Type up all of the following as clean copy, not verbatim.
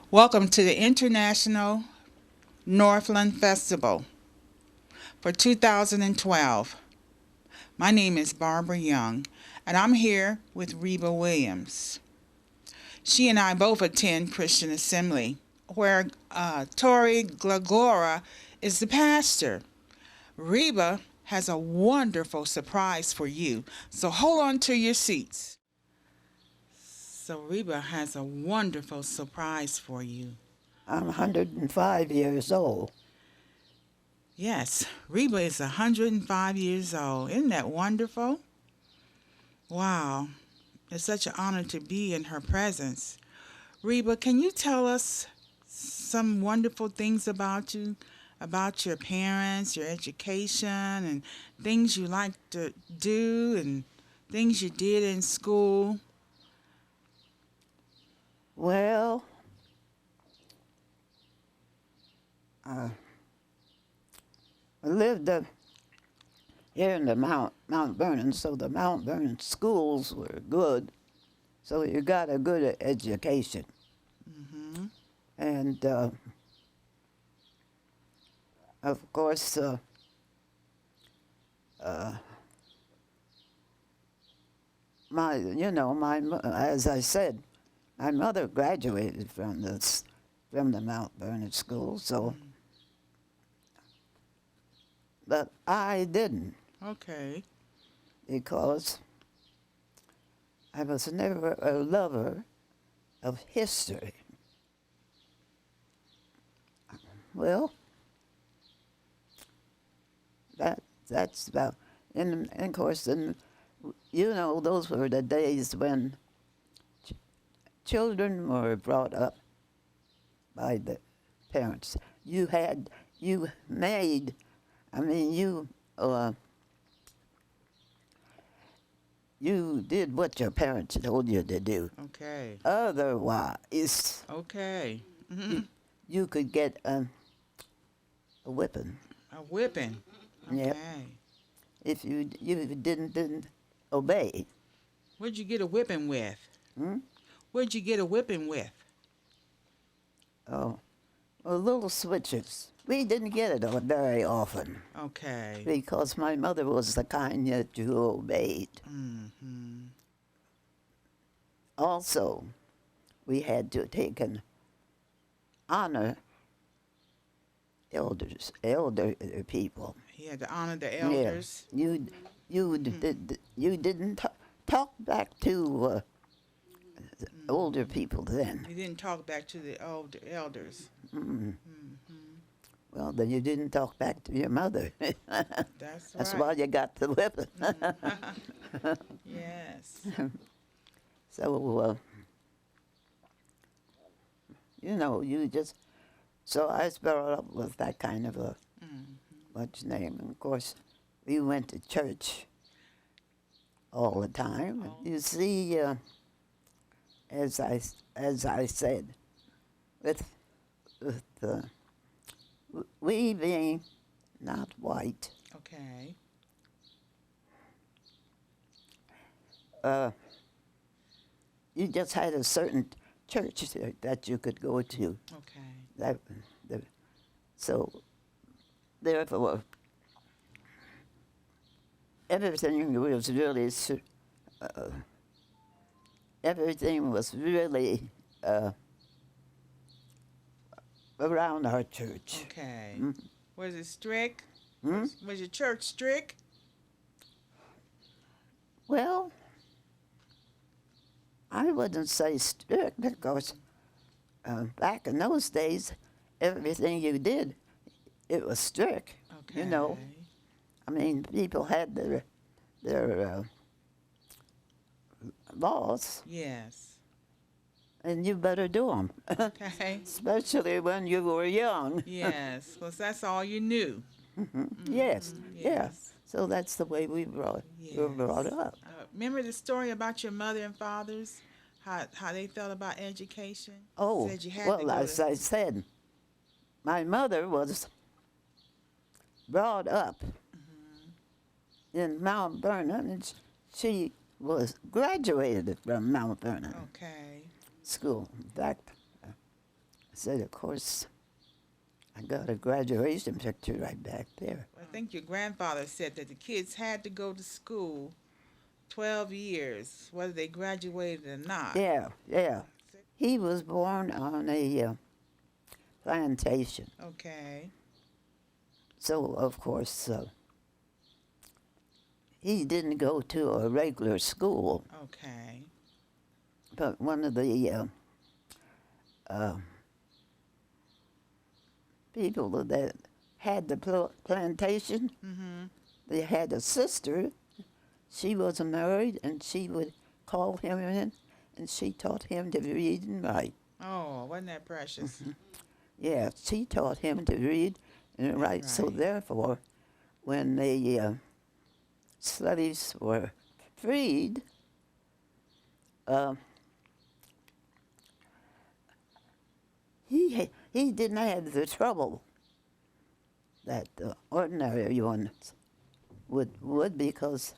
Welcome to the International Northland Festival for 2012. My name is Barbara Young, and I'm here with Reba Williams. She and I both attend Christian Assembly, where Tori Glagora is the pastor. Reba has a wonderful surprise for you, so hold on to your seats. So Reba has a wonderful surprise for you. I'm 105 years old. Yes, Reba is 105 years old. Isn't that wonderful? Wow, it's such an honor to be in her presence. Reba, can you tell us some wonderful things about you, about your parents, your education, and things you like to do, and things you did in school? Well, uh, I lived here in the Mount Vernon, so the Mount Vernon schools were good. So you got a good education. Mm-hmm. And of course, as I said, my mother graduated from the Mount Vernon school, so but I didn't Okay. because I was never a lover of history. Well, that's about, and of course, those were the days when children were brought up by the parents. You made, I mean, you did what your parents told you to do. Okay. Otherwise, Okay. Mm-hmm. you could get a whipping. A whipping. Yep. Okay. If you didn't obey. Where'd you get a whipping with? Hmm? Where'd you get a whipping with? Oh, well, little switches. We didn't get it very often Okay. because my mother was the kind that you obeyed. Mm-hmm. Also, we had to take and honor elder people. He had to honor the elders. Yeah. You didn't talk back to older people then. He didn't talk back to the elders. Mm. Mm-hmm. Well, then you didn't talk back to your mother. That's why right. you got the whipping. Yes. So, you just. So I was brought up with that kind of a what's name, and of course, we went to church all the time. Oh. You see, as I said, with we being not white, Okay. you just had a certain church that you could go to. Okay. That, so, therefore, everything was really, everything was really around our church. Okay. Mm. Was it strict? Hmm? Was your church strict? Well, I wouldn't say strict because back in those days, everything you did, it was strict. Okay. You know, I mean, people had their laws, Yes. and you better do them, Okay. especially when you were young. Yes. Because that's all you knew. Yes, Mhm. yeah. Yes. So that's the way we were brought Yes. up. Remember the story about your mother and fathers? How they felt about education? Oh, Said you had to well, go as to. I said, my mother was brought up in Mount Vernon, and she was graduated from Mount Vernon Okay. School. In fact, said, of course, I got a graduation picture right back there. I think your grandfather said that the kids had to go to school 12 years, whether they graduated or not. Yeah, yeah. He was born on a plantation. Okay. So, of course, he didn't go to a regular school, Okay. but one of the people that had the plantation, Mm-hmm. they had a sister. She was married, and she would call him in, and she taught him to read and write. Oh, wasn't that precious? Yeah, she taught him to read and write. So Right. therefore, when the slaves were freed, he didn't have the trouble that the ordinary ones would because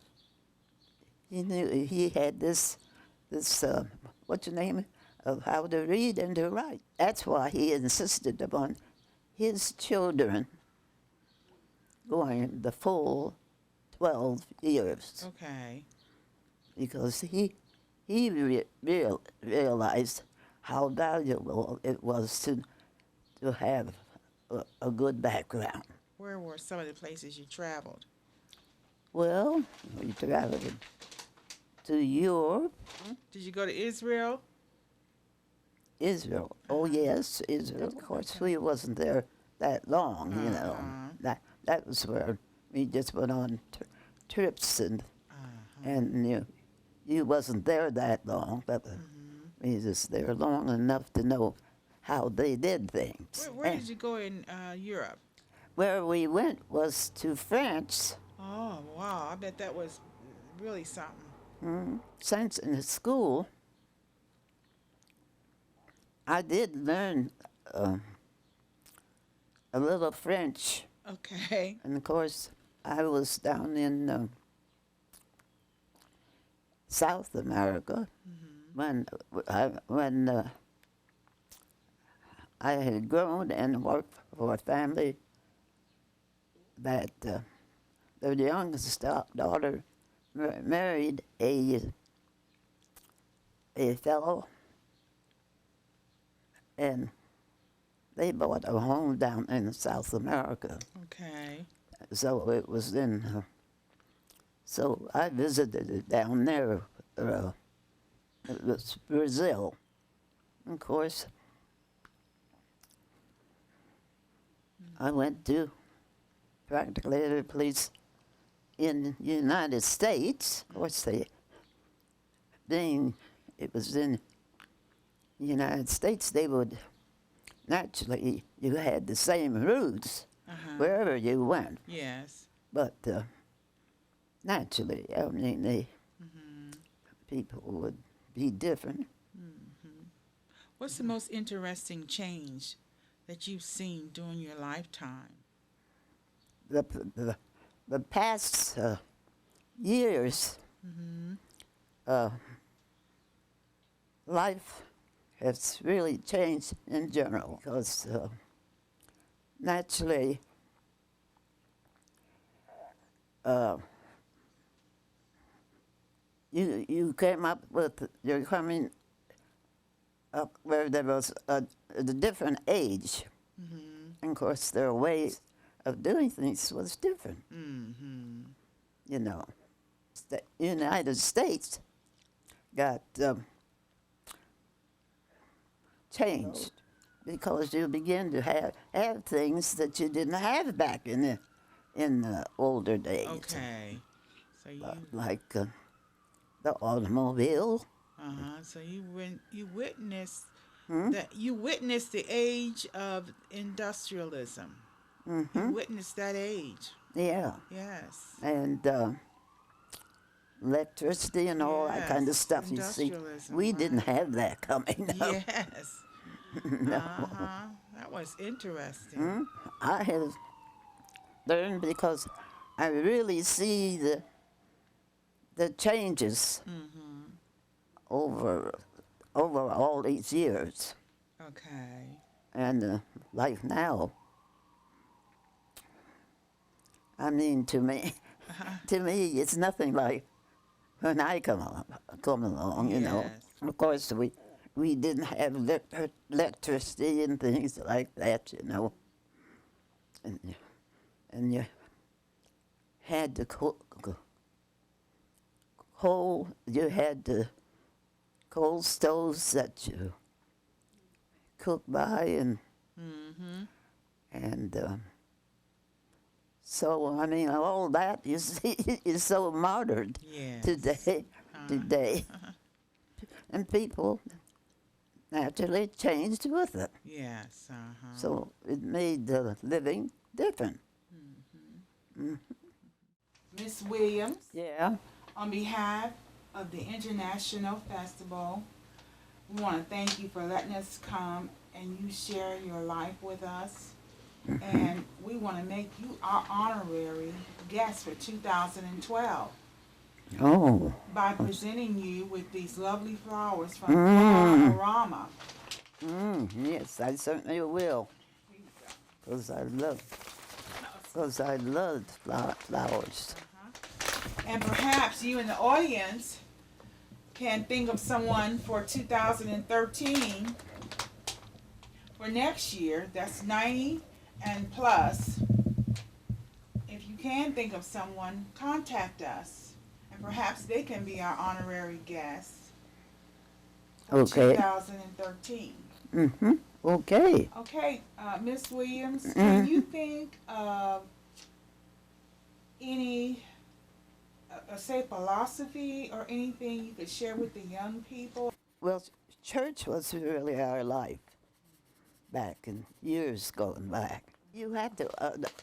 he knew he had this what's your name of how to read and to write. That's why he insisted upon his children going the full 12 years Okay. because he realized how valuable it was to have a good background. Where were some of the places you traveled? Well, we traveled to Europe, Did you go to Israel? Israel. Oh yes, Israel. Of course, we wasn't there that long, you know. Uh-huh. That was where we just went on trips Uh-huh. and you wasn't there that long, but we was just there long enough to know how they did things. Where did you go in Europe? Where we went was to France. Oh, wow. I bet that was really something. Since in the school, I did learn a little French, Okay. and of course, I was down in South America when I had grown and worked for a family that their youngest daughter married a fellow, and they bought a home down in South America. Okay. So it was in. So I visited it down there. It was Brazil, of course. I went to practically every place in the United States. Of course, it was in the United States, they would naturally, you had the same routes Uh-huh. wherever you went. Yes. But naturally, I mean, people would be different. What's the most interesting change that you've seen during your lifetime? The past years, life has really changed in general because naturally you came up with, you're coming up where there was a different age. And of course, their way of doing things was different. You know, the United States got changed because you begin to have things that you didn't have back in the older days. Okay. So you Like the automobile. so you witnessed that you witnessed the age of industrialism. You witnessed that age. Yeah. Yes. And electricity and all that kind of Yes, stuff, you see. industrialism, We right. didn't have that coming up. Yes. That was interesting. I have learned because I really see the changes over all these years. Okay. And like now, I mean, to me, to me, it's nothing like when I come along. You know. Yes. Of course, we didn't have electricity and things like that. You know, and you had to coal. You had the coal stoves that you cook by, and so I mean all that you see is so modern Yes. today, and people naturally changed with it. Yes. Uh-huh. So it made the living different. Miss Williams, Yeah. on behalf of the International Festival, we want to thank you for letting us come and you share your life with us. And we want to make you our honorary guest for 2012 Oh. by presenting you with these lovely flowers from Florarama. Yes, I certainly will, because I love flowers. And perhaps you in the audience can think of someone for 2013 for next year that's 90 and plus. If you can think of someone, contact us, and perhaps they can be our honorary guest for Okay. 2013. Okay. Okay, Miss Williams, can you think of any, say, philosophy or anything you could share with the young people? Well, church was really our life back in years going back. You have to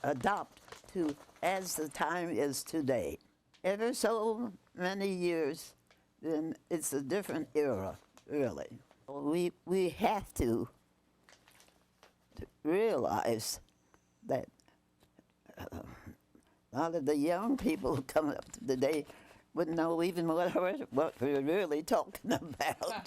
adopt to as the time is today. Ever so many years, then it's a different era, really. We have to realize that a lot of the young people coming up today wouldn't know even what we're really talking about.